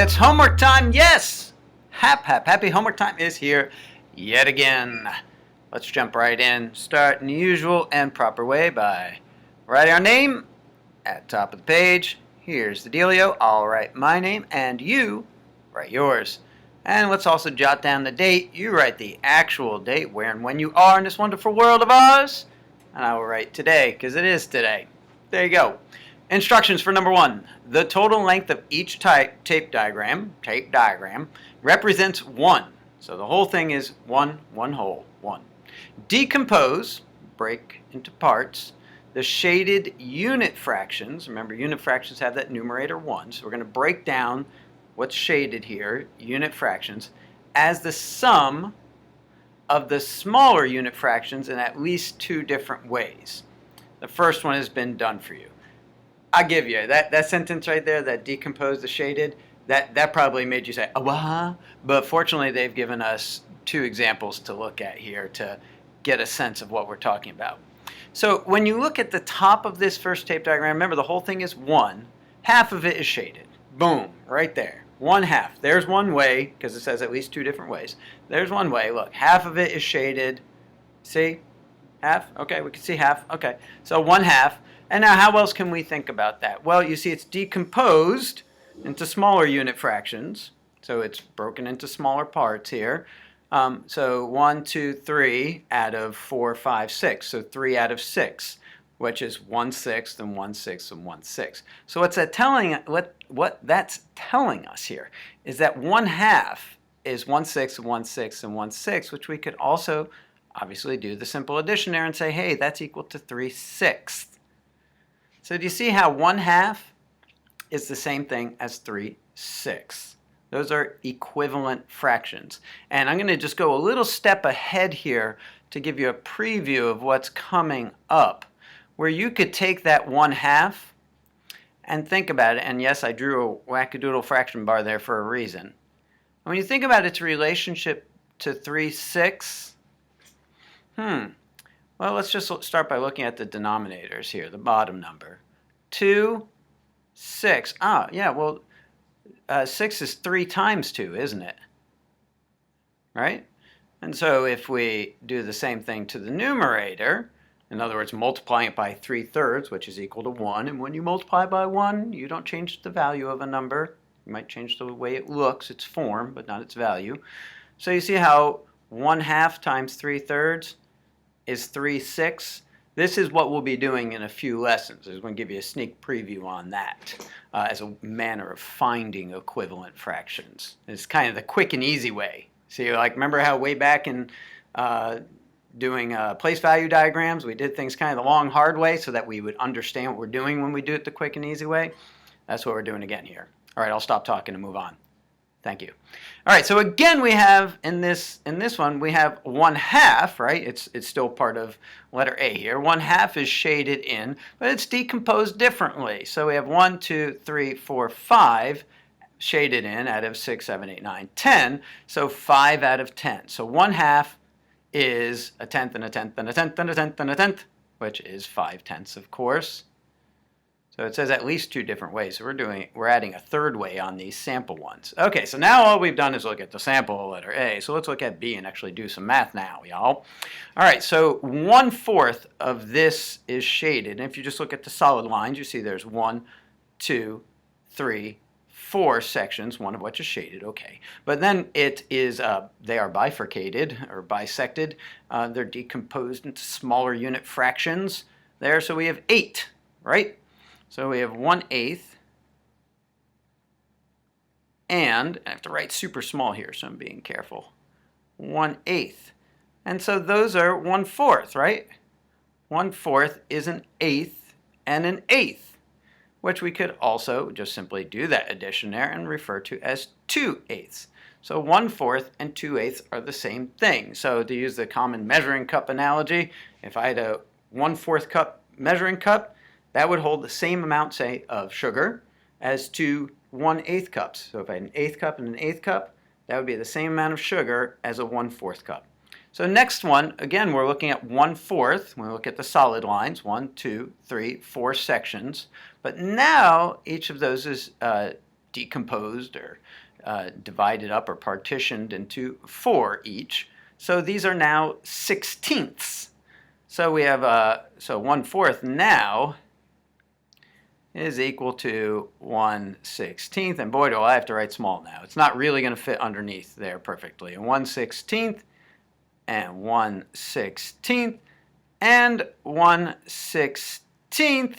It's homework time, yes! Happy homework time is here yet again. Let's jump right in. Start in the usual and proper way by writing our name at the top of the page. Here's the dealio. I'll write my name and you write yours. And let's also jot down the date. You write the actual date, where and when you are in this wonderful world of ours. And I will write today, because it is today. There you go. Instructions for number 1. The total length of each tape diagram represents 1. So the whole thing is one whole, 1. Decompose, break into parts, the shaded unit fractions. Remember, unit fractions have that numerator 1. So we're going to break down what's shaded here, unit fractions, as the sum of the smaller unit fractions in at least 2 different ways. The first one has been done for you. I'll give you that sentence right there, that decompose the shaded, that probably made you say, "Awah," but fortunately they've given us 2 examples to look at here to get a sense of what we're talking about. So when you look at the top of this first tape diagram, remember the whole thing is 1. Half of it is shaded. Boom, right there. 1/2. There's one way, because it says at least 2 different ways. There's one way. Look, half of it is shaded. See? Half? Okay, we can see half. Okay, so 1/2. And now how else can we think about that? Well, you see it's decomposed into smaller unit fractions. So it's broken into smaller parts here. So 1, 2, 3 out of 4, 5, 6. So 3 out of 6, which is 1/6 and 1/6 and 1/6. So what's that telling? What that's telling us here is that 1/2 is 1/6 and 1/6 and 1/6, which we could also obviously do the simple addition there and say, hey, that's equal to 3/6. So do you see how 1/2 is the same thing as 3/6? Those are equivalent fractions. And I'm going to just go a little step ahead here to give you a preview of what's coming up, where you could take that 1/2 and think about it. And yes, I drew a wackadoodle fraction bar there for a reason. When you think about its relationship to 3/6, well, let's just start by looking at the denominators here, the bottom number. 2, 6. Ah, yeah, well, 6 is 3 times 2, isn't it? Right? And so if we do the same thing to the numerator, in other words, multiplying it by 3/3, which is equal to 1, and when you multiply by 1, you don't change the value of a number. You might change the way it looks, its form, but not its value. So you see how 1/2 times 3/3 is 3/6. This is what we'll be doing in a few lessons. I'm going to give you a sneak preview on that as a manner of finding equivalent fractions. It's kind of the quick and easy way. See, like, remember how way back in doing place value diagrams, we did things kind of the long, hard way so that we would understand what we're doing when we do it the quick and easy way? That's what we're doing again here. All right, I'll stop talking and move on. Thank you. All right, so again we have in this one we have 1/2, right? It's still part of letter A here. 1/2 is shaded in, but it's decomposed differently. So we have 1, 2, 3, 4, 5 shaded in out of 6, 7, 8, 9, 10. So 5 out of 10. So 1/2 is 1/10 and 1/10 and 1/10 and 1/10 and 1/10, which is 5/10, of course. So it says at least 2 different ways. So we're adding a 3rd way on these sample ones. Okay, so now all we've done is look at the sample letter A. So let's look at B and actually do some math now, y'all. All right, so 1/4 of this is shaded. And if you just look at the solid lines, you see there's 1, 2, 3, 4 sections, one of which is shaded, okay. But then it is, they are bifurcated or bisected. They're decomposed into smaller unit fractions there. So we have 8, right? So we have 1/8, and I have to write super small here, so I'm being careful. 1/8. And so those are 1/4, right? 1/4 is an 1/8 and an 1/8, which we could also just simply do that addition there and refer to as 2/8. So 1/4 and 2/8 are the same thing. So to use the common measuring cup analogy, if I had a 1/4 cup measuring cup, that would hold the same amount, say, of sugar as 2 1/8 cups. So if I had an 1/8 cup and an 1/8 cup, that would be the same amount of sugar as a 1/4 cup. So next one, again, we're looking at 1/4. When we look at the solid lines, 1, 2, 3, 4 sections. But now each of those is decomposed or divided up or partitioned into 4 each. So these are now 16ths. So we have, so 1/4 now is equal to 1/16, and boy do I have to write small now. It's not really going to fit underneath there perfectly. And 1/16 and 1/16 and 1/16,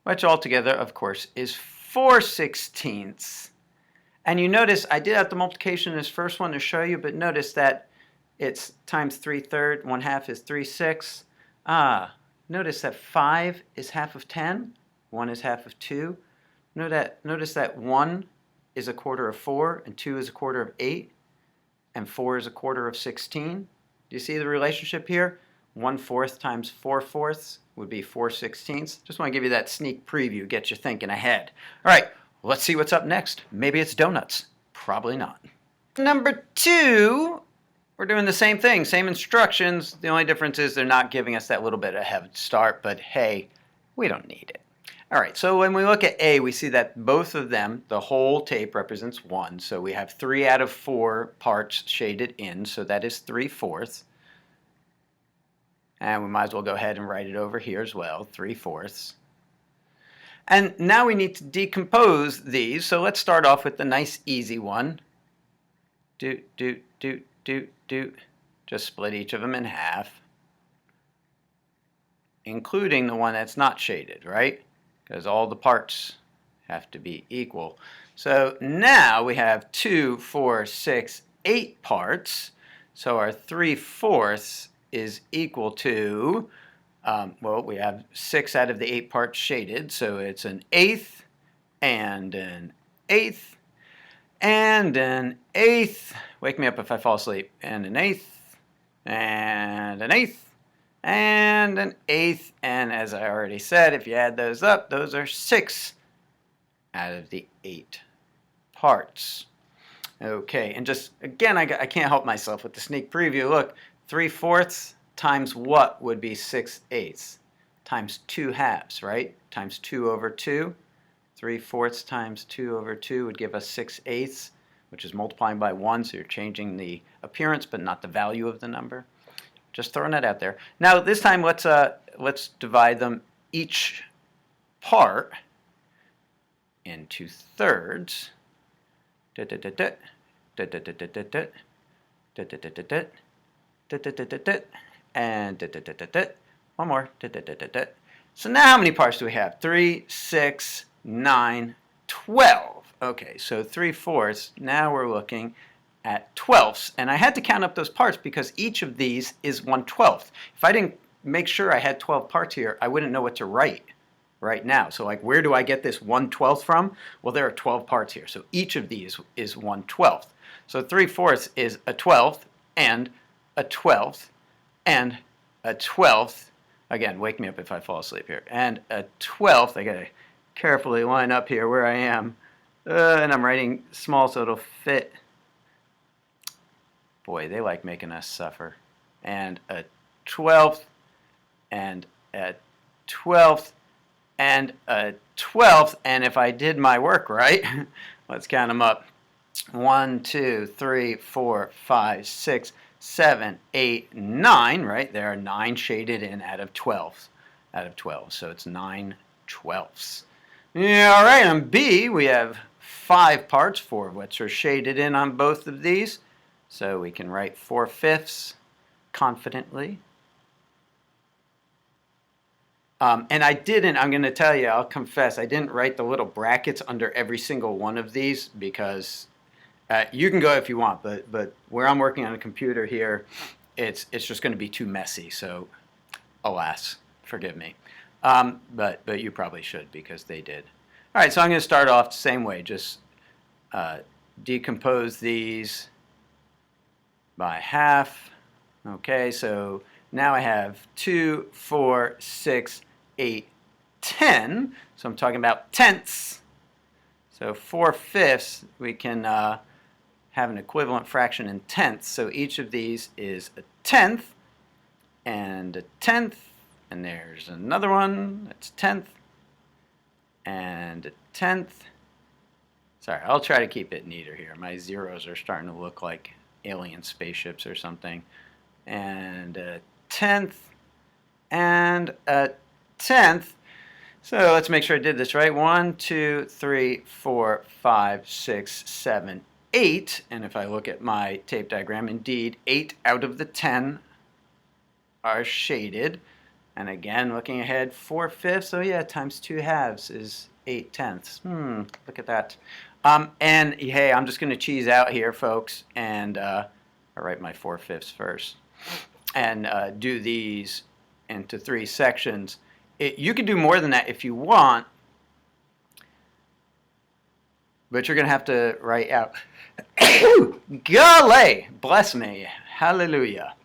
which altogether, of course, is 4/16. And you notice I did have the multiplication in this first one to show you, but notice that it's times 3/3, 1/2 is 3/6. Notice that 5 is half of 10, 1 is half of 2. Notice that 1 is a quarter of 4, and 2 is a quarter of 8, and 4 is a quarter of 16. Do you see the relationship here? 1/4 times 4/4 would be 4/16. Just want to give you that sneak preview, get you thinking ahead. All right, let's see what's up next. Maybe it's donuts. Probably not. Number 2, we're doing the same thing, same instructions. The only difference is they're not giving us that little bit of head start, but hey, we don't need it. All right, so when we look at A, we see that both of them, the whole tape represents 1. So we have 3 out of 4 parts shaded in, so that is 3/4. And we might as well go ahead and write it over here as well, 3/4. And now we need to decompose these, so let's start off with the nice easy one. Just split each of them in half, including the one that's not shaded, right? Because all the parts have to be equal. So now we have 2, 4, 6, 8 parts. So our 3/4 is equal to, well, we have 6 out of the 8 parts shaded. So it's an eighth and an eighth and an eighth. Wake me up if I fall asleep. And an eighth and an eighth and an eighth, and as I already said, if you add those up, those are 6 out of the 8 parts. Okay, and just again, I can't help myself with the sneak preview. Look, 3/4 times what would be 6/8? Times 2 halves, right? Times 2 over 2. 3/4 times 2 over 2 would give us 6/8, which is multiplying by 1, so you're changing the appearance but not the value of the number. Just throwing that out there. Now this time let's divide them each part into thirds. And one more. So now how many parts do we have? 3, 6, 9, 12. Okay, so 3/4. Now we're looking at 12ths, and I had to count up those parts because each of these is 1/12. If I didn't make sure I had 12 parts here, I wouldn't know what to write right now. So like, where do I get this 1/12 from? Well, there are 12 parts here, so each of these is 1/12. So 3/4 is a 12th and a 12th and a 12th. Again, wake me up if I fall asleep here. And a 12th. I gotta carefully line up here where I am, and I'm writing small so it'll fit. Boy, they like making us suffer. And a 12th, and a 12th, and a 12th. And if I did my work right, let's count them up. 1, 2, 3, 4, 5, 6, 7, 8, 9, right? There are 9 shaded in out of 12. So it's 9/12. Yeah, all right, on B, we have 5 parts, 4 of which are shaded in on both of these. So we can write 4/5 confidently. And I didn't, I'm going to tell you, I'll confess, I didn't write the little brackets under every single one of these because you can go if you want, but where I'm working on a computer here, it's just going to be too messy. So alas, forgive me. But you probably should because they did. All right, so I'm going to start off the same way. Just decompose these by half. Okay, so now I have 2, 4, 6, 8, 10. So I'm talking about tenths. So 4/5, we can have an equivalent fraction in tenths. So each of these is a tenth and a tenth. And there's another one that's tenth and a tenth. Sorry, I'll try to keep it neater here. My zeros are starting to look like alien spaceships or something. And a tenth, and a tenth. So let's make sure I did this right. 1, 2, 3, 4, 5, 6, 7, 8. And if I look at my tape diagram, indeed, 8 out of the 10 are shaded. And again, looking ahead, 4/5. So yeah, times 2 halves is 8/10. Look at that. And hey, I'm just going to cheese out here, folks, and I'll write my 4/5 first, and do these into 3 sections. You can do more than that if you want, but you're going to have to write out. Golly, bless me, hallelujah.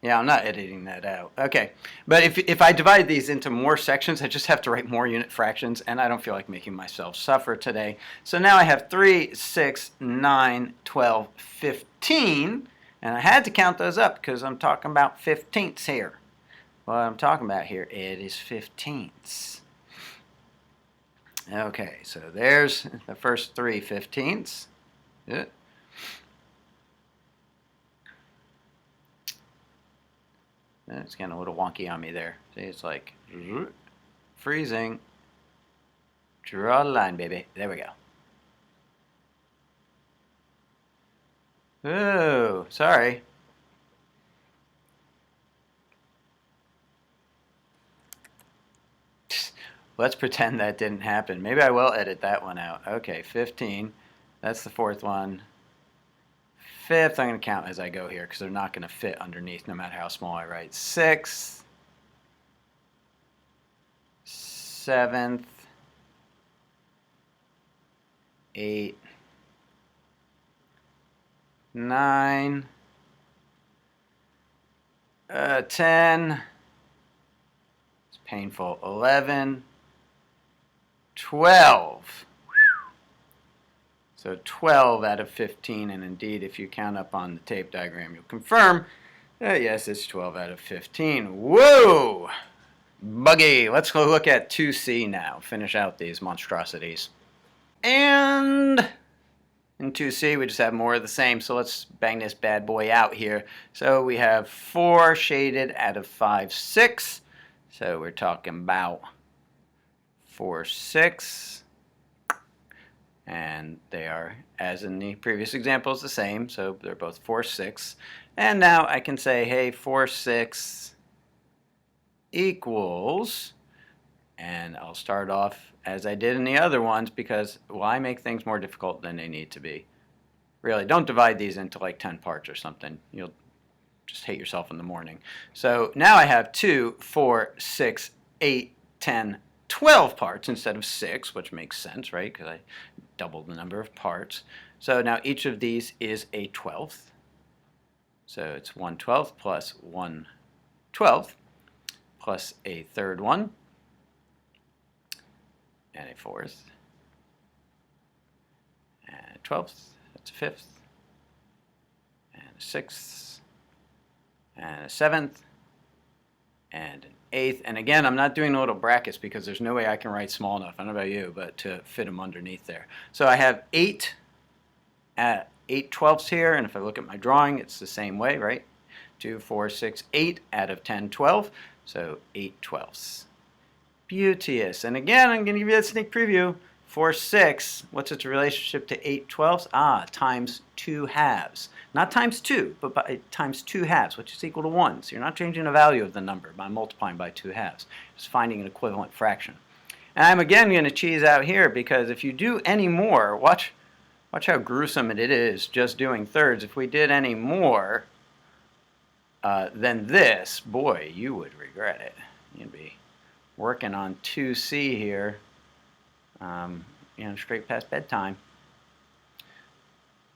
Yeah, I'm not editing that out. Okay, but if I divide these into more sections, I just have to write more unit fractions, and I don't feel like making myself suffer today. So now I have 3, 6, 9, 12, 15, and I had to count those up because I'm talking about 15ths here. What I'm talking about here, it is 15ths. Okay, so there's the first 3 15ths. Yeah. It's getting a little wonky on me there. See, it's like freezing. Draw the line, baby. There we go. Oh, sorry. Let's pretend that didn't happen. Maybe I will edit that one out. Okay, 15. That's the 4th one. 5th, I'm going to count as I go here because they're not going to fit underneath no matter how small I write. 6th, 7th, 8, 9, 10, it's painful, 11, 12. So 12 out of 15, and indeed, if you count up on the tape diagram, you'll confirm that yes, it's 12 out of 15. Whoa! Buggy! Let's go look at 2C now. Finish out these monstrosities. And in 2C, we just have more of the same, so let's bang this bad boy out here. So we have 4 shaded out of 5, 6. So we're talking about 4, 6. And they are, as in the previous examples, the same. So they're both 4, 6. And now I can say, hey, 4, 6 equals, and I'll start off as I did in the other ones because why make things more difficult than they need to be? Really, don't divide these into like 10 parts or something. You'll just hate yourself in the morning. So now I have 2, 4, 6, 8, 10, 12 parts instead of 6, which makes sense, right? Because I doubled the number of parts. So now each of these is a 12th. So it's 1/12 plus 1/12 plus a 3rd one and a 4th and a 12th. That's a 5th and a 6th and a 7th and an 8th. And again, I'm not doing little brackets because there's no way I can write small enough, I don't know about you, but to fit them underneath there. So I have 8 12ths here, and if I look at my drawing, it's the same way, right? 2, 4, 6, 8 out of 10, 12, so 8 12ths. Beauteous. And again, I'm going to give you that sneak preview. 4, 6, what's its relationship to 8 12ths? Times 2 halves. Not times 2, but by times 2 halves, which is equal to 1. So you're not changing the value of the number by multiplying by 2 halves. Just finding an equivalent fraction. And I'm again going to cheese out here because if you do any more, watch how gruesome it is just doing thirds. If we did any more than this, boy, you would regret it. You'd be working on 2C here, straight past bedtime.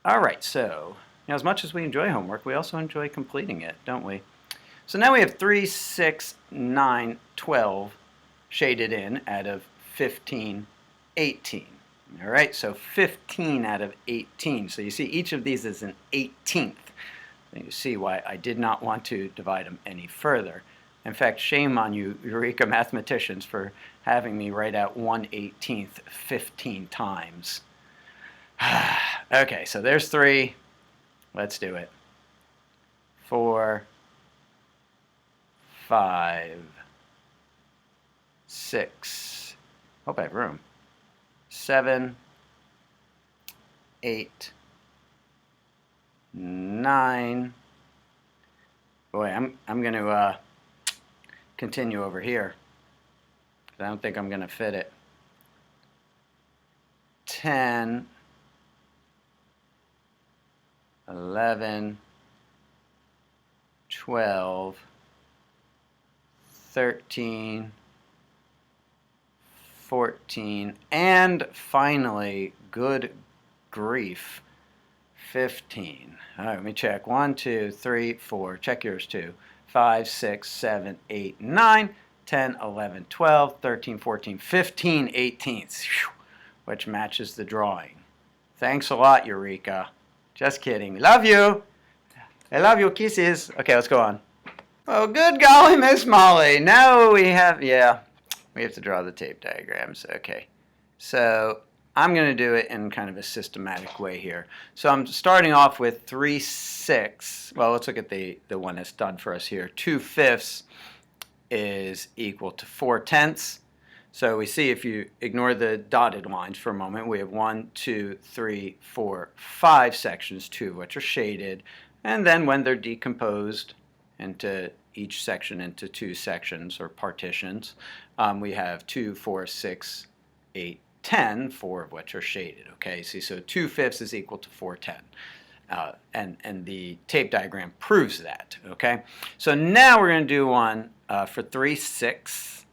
All right, so as much as we enjoy homework, we also enjoy completing it, don't we? So now we have 3, 6, 9, 12 shaded in out of 15, 18. All right, so 15 out of 18. So you see each of these is an 18th. And you see why I did not want to divide them any further. In fact, shame on you, Eureka mathematicians, for having me write out 1/18 15 times. Okay, so there's 3. Let's do it. 4, 5, 6. Hope I have room. 7, 8, 9. Boy, I'm going to continue over here. I don't think I'm going to fit it. 10, 11, 12, 13, 14, and finally, good grief, 15. All right, let me check. 1, 2, 3, 4. Check yours too. 5, 6, 7, 8, 9, 10, 11, 12, 13, 14, 15 18ths, which matches the drawing. Thanks a lot, Eureka. Just kidding. Love you. I love you. Kisses. Okay, let's go on. Oh, good golly, Miss Molly. Now we have to draw the tape diagrams. Okay. So I'm going to do it in kind of a systematic way here. So I'm starting off with 3/6. Well, let's look at the one that's done for us here. 2/5 is equal to 4/10. So we see, if you ignore the dotted lines for a moment, we have 1, 2, 3, 4, 5 sections, 2 of which are shaded. And then when they're decomposed into each section into 2 sections or partitions, we have 2, 4, 6, 8, 10, 4 of which are shaded. Okay, see, so 2/5 is equal to 4/10. And the tape diagram proves that. Okay, so now we're going to do one for 3/6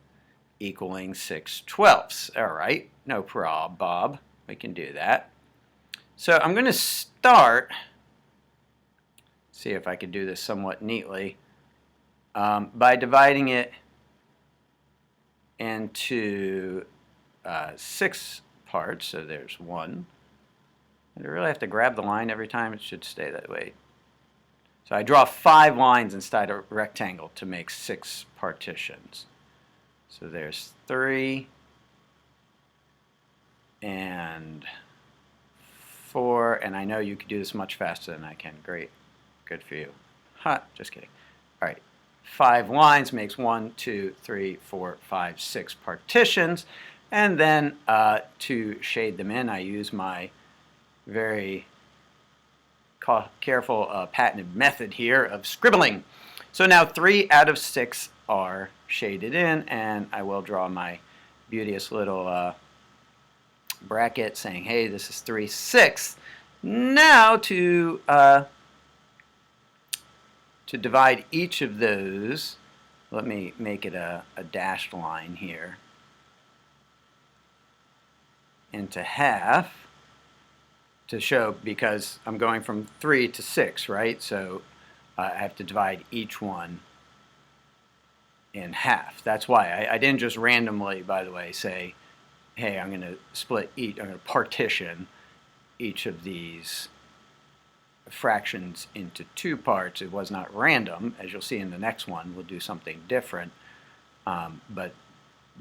equaling 6/12. All right, no prob, Bob. We can do that. So I'm going to start, see if I can do this somewhat neatly, by dividing it into 6 parts. So there's 1. And I really have to grab the line every time. It should stay that way. So I draw 5 lines inside a rectangle to make 6 partitions. So there's 3 and 4, and I know you could do this much faster than I can. Great. Good for you. Just kidding. All right. 5 lines makes 1, 2, 3, 4, 5, 6 partitions. And then to shade them in, I use my very careful patented method here of scribbling. So now 3 out of 6 are shaded in, and I will draw my beauteous little bracket saying, hey, this is 3/6. Now to divide each of those, let me make it a dashed line here, into half to show, because I'm going from 3 to 6, right? So I have to divide each one in half. That's why I didn't just randomly, by the way, say, hey, I'm going to I'm going to partition each of these fractions into 2 parts. It was not random. As you'll see in the next one, we'll do something different, but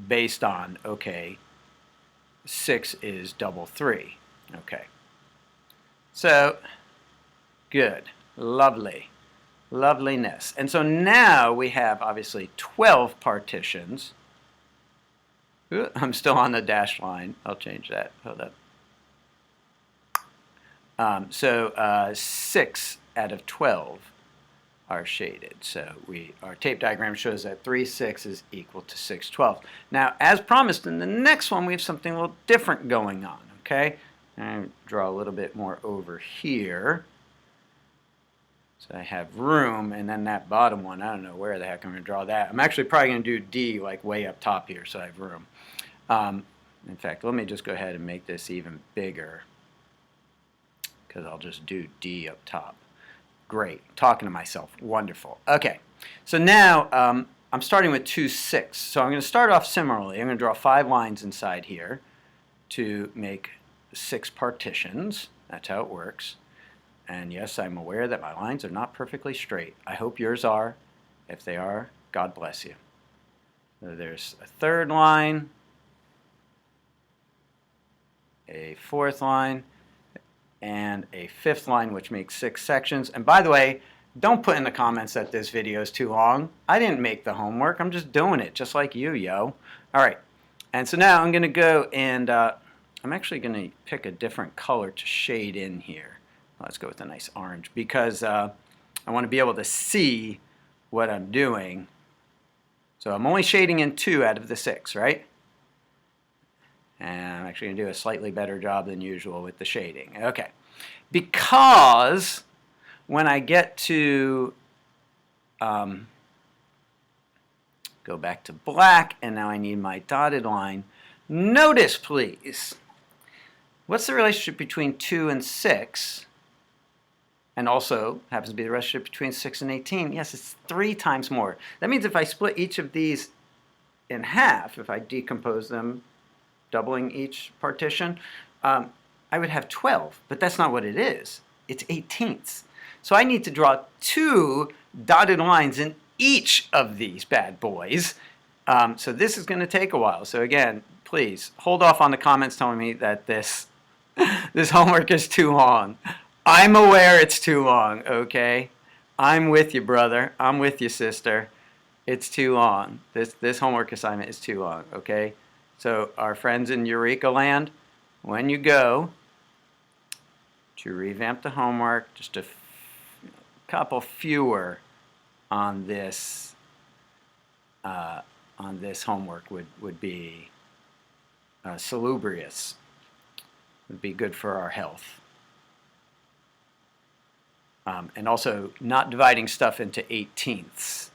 based on, okay, 6 is double 3. Okay. So, good. Lovely. Loveliness. And so now we have, obviously, 12 partitions. Ooh, I'm still on the dashed line. I'll change that. Hold up. 6 out of 12 are shaded. So our tape diagram shows that 3/6 is equal to 6/12. Now, as promised, in the next one, we have something a little different going on. Okay? And draw a little bit more over here. So I have room, and then that bottom one, I don't know where the heck I'm going to draw that. I'm actually probably going to do D like way up top here, so I have room. In fact, let me just go ahead and make this even bigger, because I'll just do D up top. Great. Talking to myself. Wonderful. Okay. So now I'm starting with 2/6. So I'm going to start off similarly. I'm going to draw 5 lines inside here to make 6 partitions. That's how it works. And yes, I'm aware that my lines are not perfectly straight. I hope yours are. If they are, God bless you. So there's a third line, a fourth line, and a fifth line, which makes 6 sections. And by the way, don't put in the comments that this video is too long. I didn't make the homework. I'm just doing it, just like you, yo. All right. And so now I'm going to go and I'm actually going to pick a different color to shade in here. Let's go with a nice orange because I want to be able to see what I'm doing. So I'm only shading in 2 out of the 6, right? And I'm actually going to do a slightly better job than usual with the shading. Okay. Because when I get to go back to black, and now I need my dotted line, notice, please, what's the relationship between 2 and 6? And also happens to be the relationship between 6 and 18. Yes, it's 3 times more. That means if I split each of these in half, if I decompose them, doubling each partition, I would have 12. But that's not what it is. It's 18ths. So I need to draw 2 dotted lines in each of these bad boys. So this is going to take a while. So again, please hold off on the comments telling me that this homework is too long. I'm aware it's too long, okay? I'm with you, brother. I'm with you, sister. It's too long. This homework assignment is too long, okay? So our friends in Eureka land, when you go to revamp the homework, just a couple fewer on this homework would be salubrious. Would be good for our health. And also not dividing stuff into 18ths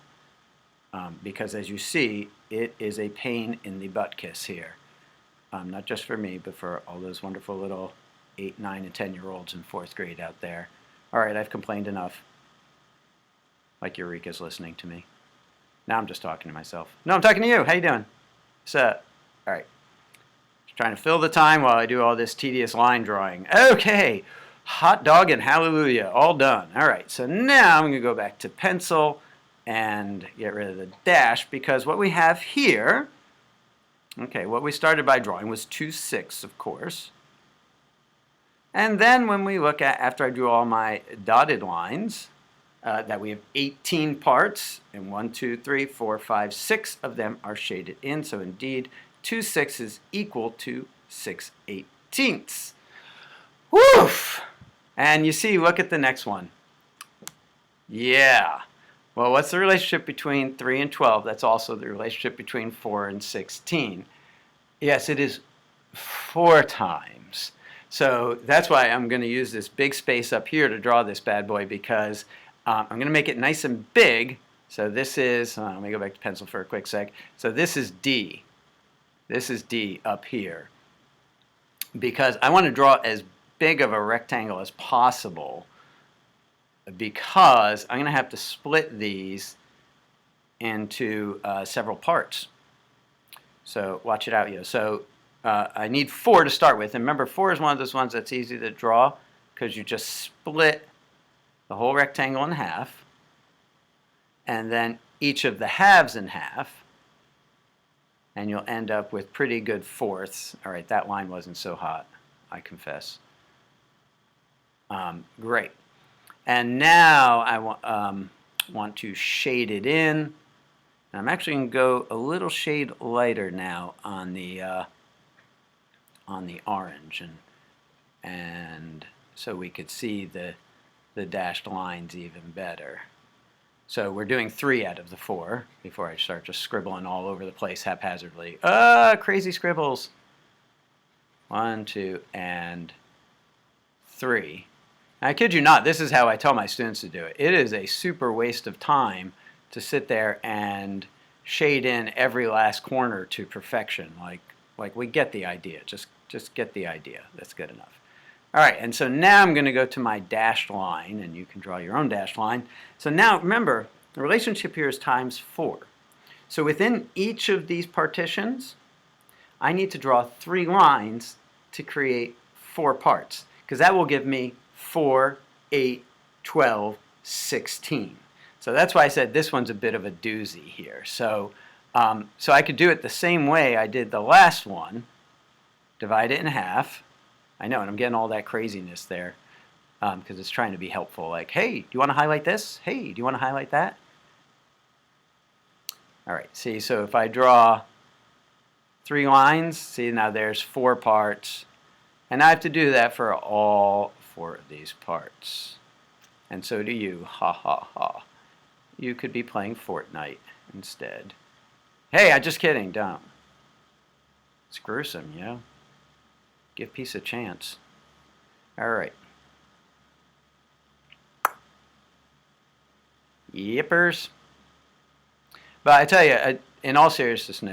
because as you see, it is a pain in the butt kiss here. Not just for me, but for all those wonderful little 8, 9, and 10-year-olds in 4th grade out there. All right, I've complained enough. Like Eureka's listening to me. Now I'm just talking to myself. No, I'm talking to you. How you doing? So, all right. Just trying to fill the time while I do all this tedious line drawing. Okay. Hot dog and hallelujah, all done. All right, so now I'm going to go back to pencil and get rid of the dash because what we have here, okay, what we started by drawing was 2 6, of course. And then when we look at, after I drew all my dotted lines, that we have 18 parts, and 1, 2, 3, 4, 5, 6 of them are shaded in. So indeed, 2 6 is equal to 6 18ths. Woof! And you see, look at the next one. Yeah. Well, what's the relationship between 3 and 12? That's also the relationship between 4 and 16. Yes, it is 4 times. So that's why I'm going to use this big space up here to draw this bad boy because I'm going to make it nice and big. So this is, let me go back to pencil for a quick sec. So this is D. This is D up here. Because I want to draw as big of a rectangle as possible because I'm going to have to split these into several parts. So watch it out, yo. So I need 4 to start with. And remember, 4 is one of those ones that's easy to draw because you just split the whole rectangle in half and then each of the halves in half and you'll end up with pretty good fourths. All right, that line wasn't so hot, I confess. Great. And now I want to shade it in. And I'm actually going to go a little shade lighter now on the orange, and so we could see the dashed lines even better. So we're doing 3 out of the 4 before I start just scribbling all over the place haphazardly. Crazy scribbles. 1, 2, and 3. I kid you not, this is how I tell my students to do it. It is a super waste of time to sit there and shade in every last corner to perfection. Like we get the idea. Just get the idea. That's good enough. All right, and so now I'm going to go to my dashed line, and you can draw your own dashed line. So now, remember, the relationship here is times 4. So within each of these partitions, I need to draw 3 lines to create 4 parts, because that will give me 4, 8, 12, 16. So that's why I said this one's a bit of a doozy here. So I could do it the same way I did the last one, divide it in half. I know, and I'm getting all that craziness there because it's trying to be helpful. Like, hey, do you want to highlight this? Hey, do you want to highlight that? All right, see, so if I draw 3 lines, see, now there's 4 parts. And I have to do that for all 4 of these parts. And so do you. Ha ha ha. You could be playing Fortnite instead. Hey, I'm just kidding. Don't. It's gruesome, you know? Give peace a chance. All right. Yippers. But I tell you, in all seriousness,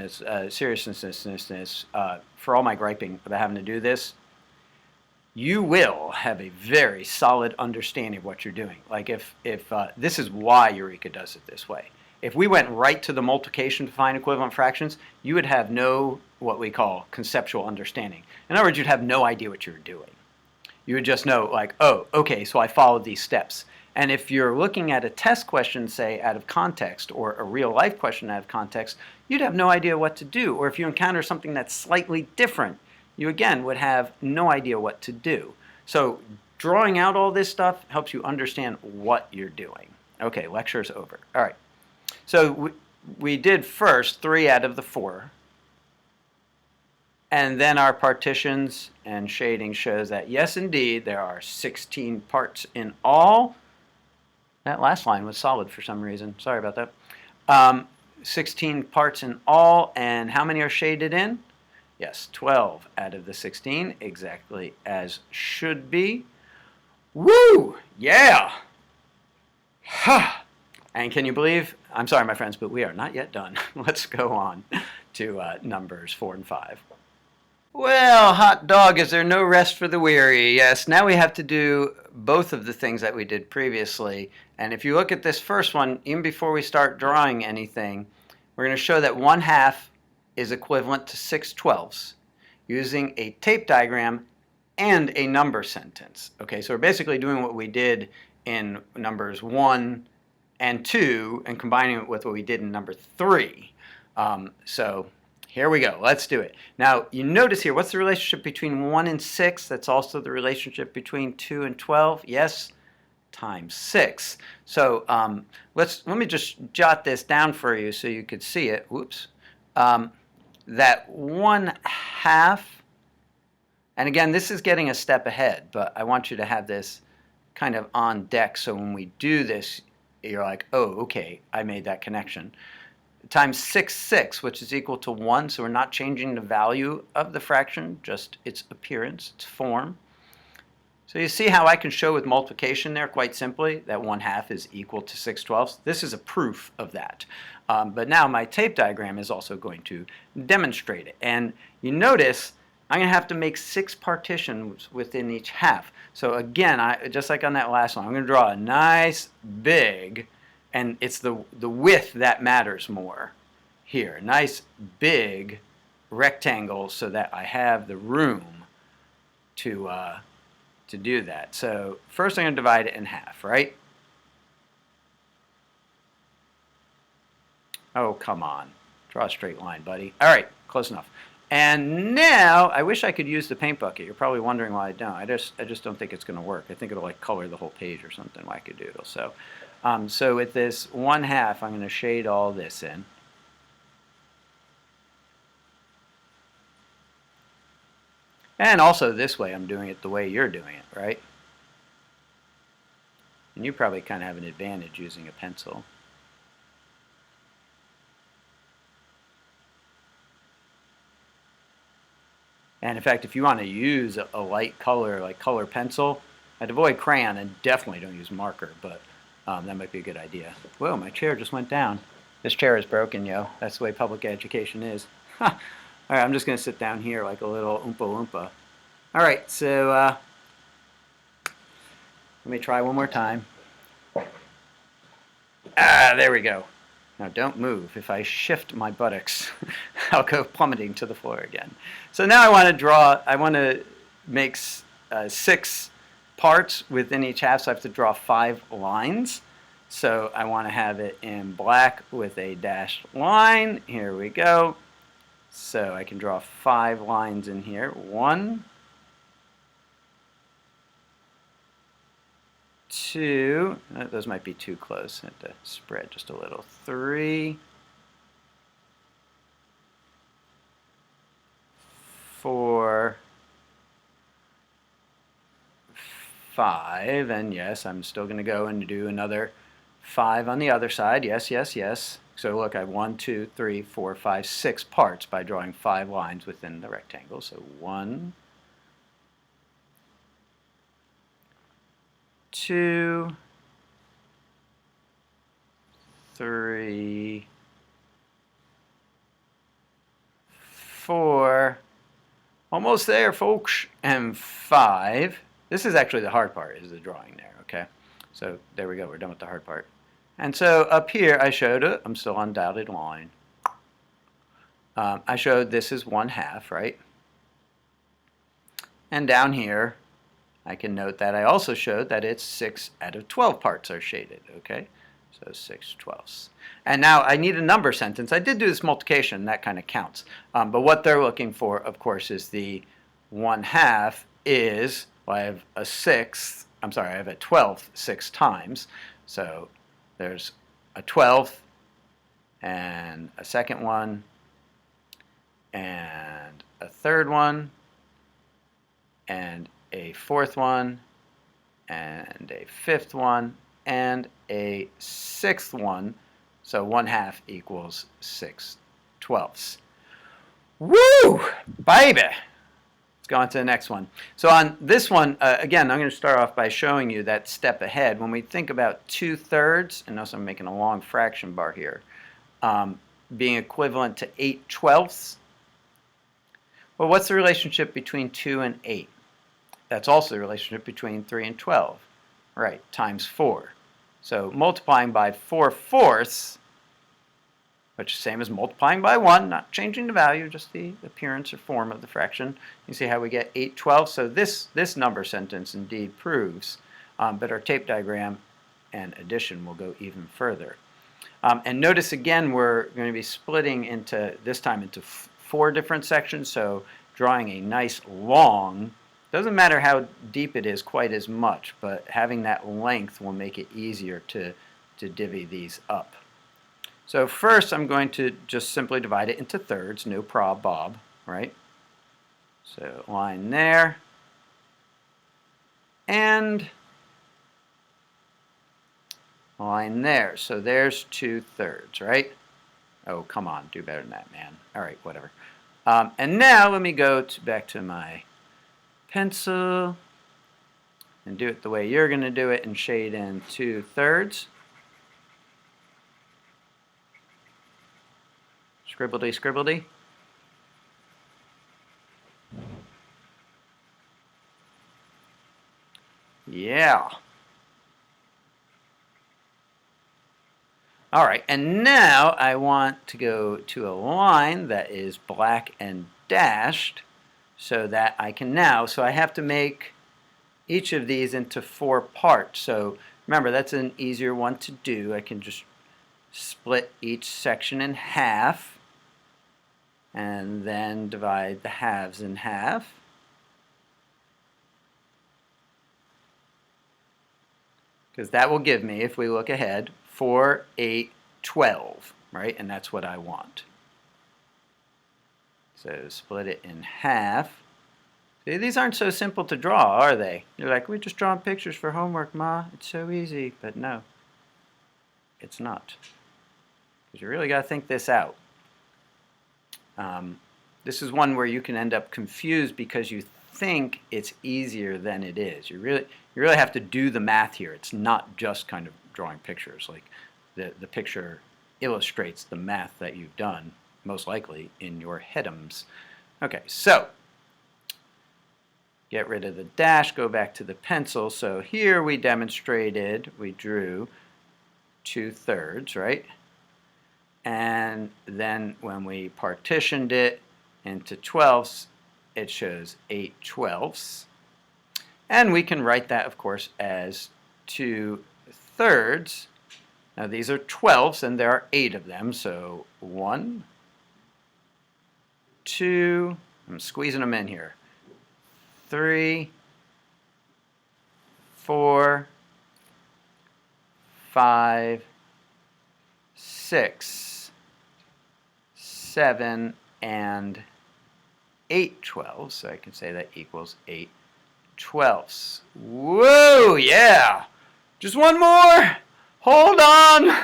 for all my griping about having to do this, you will have a very solid understanding of what you're doing. Like if this is why Eureka does it this way. If we went right to the multiplication to find equivalent fractions, you would have no, what we call, conceptual understanding. In other words, you'd have no idea what you're doing. You would just know, like, oh, okay, so I followed these steps. And if you're looking at a test question, say, out of context, or a real-life question out of context, you'd have no idea what to do. Or if you encounter something that's slightly different, you, again, would have no idea what to do. So drawing out all this stuff helps you understand what you're doing. Okay, lecture's over. All right. So we did first 3 out of the 4. And then our partitions and shading shows that, yes, indeed, there are 16 parts in all. That last line was solid for some reason. Sorry about that. 16 parts in all, and how many are shaded in? Yes, 12 out of the 16, exactly as should be. Woo! Yeah! Huh. And can you believe, I'm sorry, my friends, but we are not yet done. Let's go on to numbers 4 and 5. Well, hot dog, is there no rest for the weary? Yes, now we have to do both of the things that we did previously. And if you look at this first one, even before we start drawing anything, we're going to show that 1/2 is equivalent to 6/12 using a tape diagram and a number sentence. Okay, so we're basically doing what we did in numbers 1 and 2 and combining it with what we did in number 3. So here we go. Let's do it. Now, you notice here, what's the relationship between 1 and 6? That's also the relationship between 2 and 12. Yes, times 6. So let me just jot this down for you so you could see it. Whoops. That 1/2, and again, this is getting a step ahead, but I want you to have this kind of on deck so when we do this, you're like, oh, okay, I made that connection. Times 6/6, which is equal to 1, so we're not changing the value of the fraction, just its appearance, its form. So you see how I can show with multiplication there quite simply that 1/2 is equal to 6/12. This is a proof of that. But now my tape diagram is also going to demonstrate it. And you notice I'm going to have to make 6 partitions within each half. So again, just like on that last one, I'm going to draw a nice big, and it's the width that matters more here. Nice big rectangle so that I have the room to do that. So first I'm going to divide it in half, right? Oh, come on. Draw a straight line, buddy. All right, close enough. And now, I wish I could use the paint bucket. You're probably wondering why I don't. I just don't think it's going to work. I think it'll like color the whole page or something wackadoodle. So with this 1/2, I'm going to shade all this in. And also this way, I'm doing it the way you're doing it, right? And you probably kind of have an advantage using a pencil. And in fact, if you want to use a light color, like color pencil, I'd avoid crayon and definitely don't use marker, but that might be a good idea. Whoa, my chair just went down. This chair is broken, yo. That's the way public education is. All right, I'm just going to sit down here like a little Oompa Loompa. All right, so let me try one more time. Ah, there we go. Now don't move. If I shift my buttocks, I'll go plummeting to the floor again. So now I want to make 6 parts within each half, so I have to draw 5 lines. So I want to have it in black with a dashed line. Here we go. So I can draw 5 lines in here. 1, 2, those might be too close. I have to spread just a little. 3, 4, 5, and yes, I'm still going to go and do another 5 on the other side. Yes, yes, yes. So look, I have 1, 2, 3, 4, 5, 6 parts by drawing 5 lines within the rectangle. So 1, 2, 3, 4, almost there, folks, and 5. This is actually the hard part, is the drawing there, okay? So there we go, we're done with the hard part. And so up here I showed it, I'm still on dotted line. I showed this is 1/2, right? And down here I can note that I also showed that it's 6 out of 12 parts are shaded, okay? So 6/12. And now I need a number sentence. I did do this multiplication, that kind of counts. But what they're looking for, of course, is the 1/2 is, well, I have a 6th, I'm sorry, I have a 12th 6 times. So there's a 12th and a second one and a third one and a fourth one and a fifth one and a 6th one. So 1/2 equals 6/12. Woo! Baby! Let's go on to the next one. So on this one, again, I'm going to start off by showing you that step ahead. When we think about 2/3, and notice I'm making a long fraction bar here, being equivalent to 8/12. Well, what's the relationship between 2 and 8? That's also the relationship between 3 and 12. Right, times 4. So multiplying by 4/4, which is the same as multiplying by 1, not changing the value, just the appearance or form of the fraction. You see how we get 8/12? So this number sentence indeed proves, but our tape diagram and addition will go even further. And notice again we're going to be splitting into, this time into 4 different sections, so drawing a nice long, doesn't matter how deep it is quite as much, but having that length will make it easier to divvy these up. So first I'm going to just simply divide it into thirds, no prob bob, right? So line there, and line there. So there's 2/3, right? Oh, come on, do better than that, man. All right, whatever. And now let me go back to my pencil and do it the way you're going to do it and shade in 2/3. Scribbledy, scribbledy. Yeah. All right, and now I want to go to a line that is black and dashed so that I can now, so I have to make each of these into 4 parts. So remember, that's an easier one to do. I can just split each section in half and then divide the halves in half. Because that will give me, if we look ahead, 4, 8, 12, right? And that's what I want. So split it in half. See, these aren't so simple to draw, are they? You're like, we're just drawing pictures for homework, Ma. It's so easy. But no, it's not. Because you really got to think this out. This is one where you can end up confused because you think it's easier than it is. You really have to do the math here. It's not just kind of drawing pictures. Like the picture illustrates the math that you've done, most likely in your headums. Okay, so get rid of the dash, go back to the pencil. So here we demonstrated, we drew 2/3, right? And then when we partitioned it into 12ths, it shows 8/12. And we can write that, of course, as 2/3 Now these are 12s and there are 8 of them, so 1, 2, I'm squeezing them in here, 3, 4, 5, 6, 7, and 8 12s, so I can say that equals 8 12ths. Whoa, yeah! Just one more! Hold on!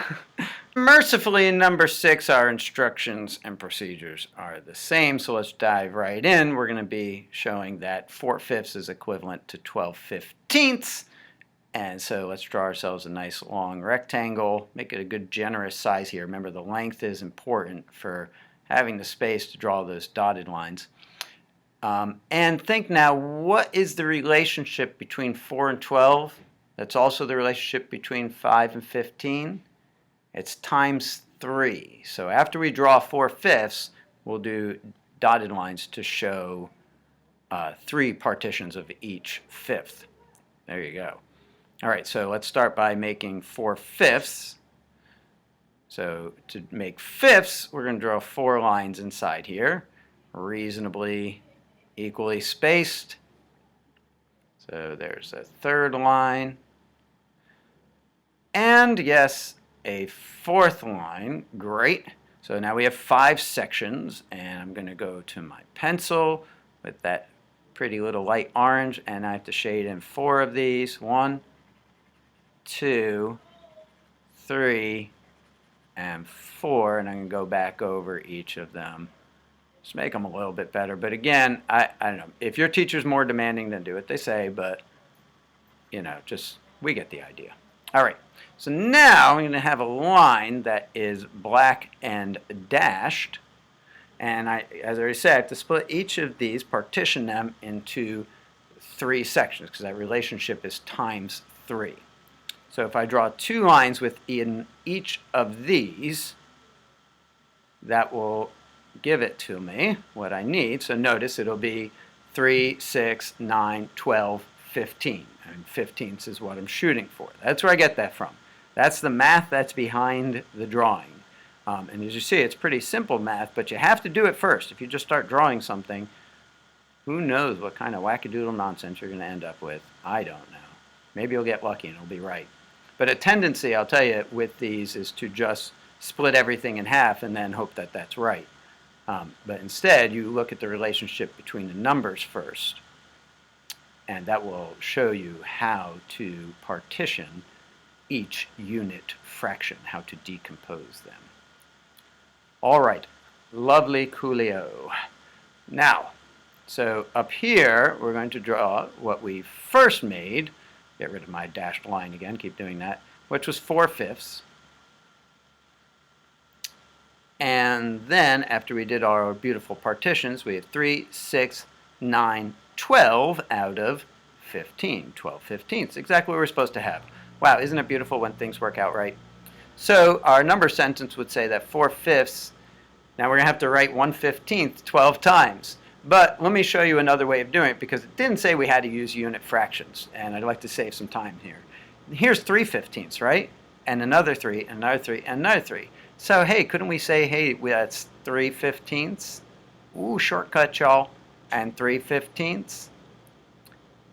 Mercifully, in number 6, our instructions and procedures are the same, so let's dive right in. We're going to be showing that 4/5 is equivalent to 12/15. And so let's draw ourselves a nice long rectangle. Make it a good generous size here. Remember, the length is important for having the space to draw those dotted lines. And think now, what is the relationship between 4 and 12? That's also the relationship between 5 and 15. It's times 3. So after we draw 4/5, we'll do dotted lines to show 3 partitions of each fifth. There you go. All right, so let's start by making 4/5. So to make fifths, we're going to draw 4 lines inside here, reasonably equally spaced. So there's a 3rd line. And yes, a 4th line. Great. So now we have 5 sections, and I'm going to go to my pencil with that pretty little light orange, and I have to shade in 4 of these. 1, 2, 3, and 4, and I can go back over each of them. Just make them a little bit better. But again, I don't know. If your teacher's more demanding, then do what they say, but, you know, just, we get the idea. All right, so now I'm going to have a line that is black and dashed. And as I already said, I have to split each of these, partition them into 3 sections, because that relationship is times 3. So if I draw 2 lines within each of these, that will give it to me what I need. So notice it'll be 3, 6, 9, 12, 15. And 15ths is what I'm shooting for. That's where I get that from. That's the math that's behind the drawing. And as you see, it's pretty simple math, but you have to do it first. If you just start drawing something, who knows what kind of wackadoodle nonsense you're going to end up with. I don't know. Maybe you'll get lucky and it'll be right. But a tendency, I'll tell you, with these is to just split everything in half and then hope that that's right. But instead, you look at the relationship between the numbers first, and that will show you how to partition each unit fraction, how to decompose them. All right, lovely coolio. Now, so up here, we're going to draw what we first made. Get rid of my dashed line again, keep doing that, which was 4/5. And then, after we did our beautiful partitions, we have 3, 6, 9, 12 out of 15. 12/15, exactly what we're supposed to have. Wow, isn't it beautiful when things work out right? So our number sentence would say that 4/5, now we're going to have to write 1/15 12 times. But let me show you another way of doing it, because it didn't say we had to use unit fractions, and I'd like to save some time here. Here's 3/15, right? And another 3, another 3, and another 3. So, hey, couldn't we say, hey, that's 3/15? Ooh, shortcut, y'all. And 3/15,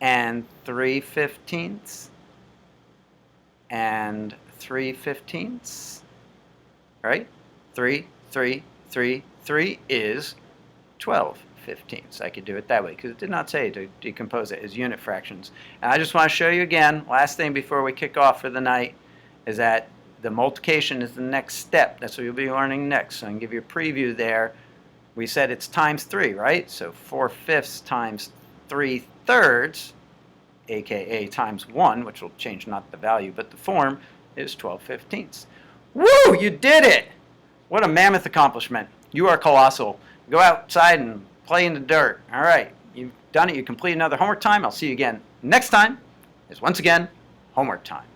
and 3/15, and 3/15, right? 3, 3, 3, 3 is 12/15. I could do it that way, because it did not say to decompose it as unit fractions. And I just want to show you again, last thing before we kick off for the night, is that the multiplication is the next step. That's what you'll be learning next. So I can give you a preview there. We said it's times 3, right? So 4/5 times 3/3, aka times 1, which will change not the value but the form, is 12/15. Woo! You did it! What a mammoth accomplishment. You are colossal. Go outside and play in the dirt. All right, you've done it. You complete another homework time. I'll see you again next time. Is once again homework time.